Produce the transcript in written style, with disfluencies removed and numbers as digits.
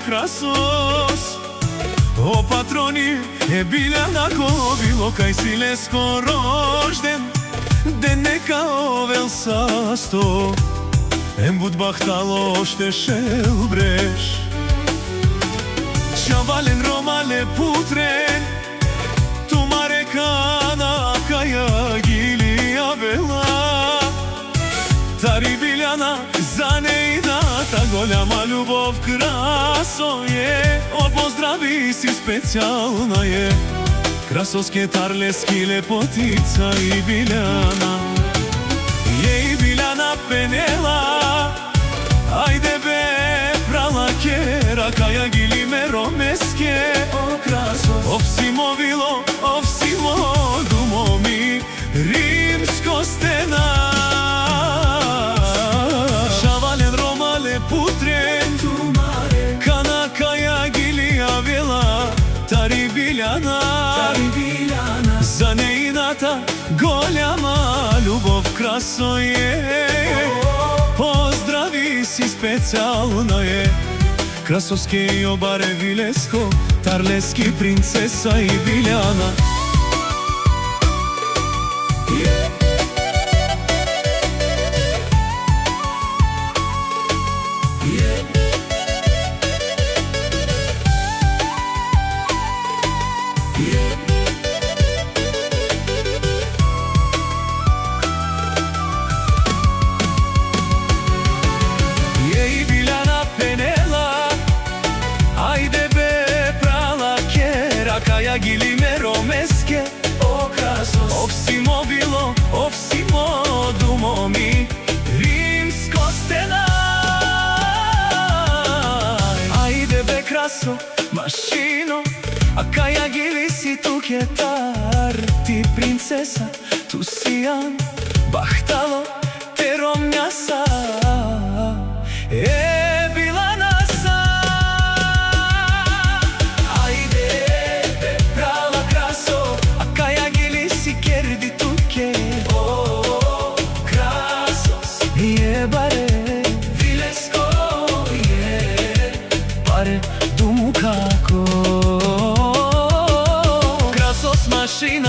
Krasos. O patroni e Biljana ko bilo kaj si lesko rožden, de neka ovel sasto em bud bahtalo šte šel breš. Čavalen romale putren tu marekana kaja gilija vela. Тари Биljana za neidata голяма любов Красо je. O pozdravi si specijalna je. Krasovske tarleski lepotica i Biljana. Je i Biljana penela. Ajde be prala kera kaja gili meromeske. O Krasos ovsimovilo ovsimo dumo mi rimsko stena. Putren kana kaja gilija vela. Тари Биljana za neidata голяма любов Красо je. Pozdravi si specijalna je. Krasovske i obare Vilesko, tarleski princesa i Biljana. Kaja gili meromeske. O Krasos ovsimo bilo, ovsimo dumo mi rimsko stena. Ajde be Kraso mašino, a kaja gili si tu ketar. Ti princesa, tu sijan bahtalo te romnjasa. Dumu kako Krasos mašina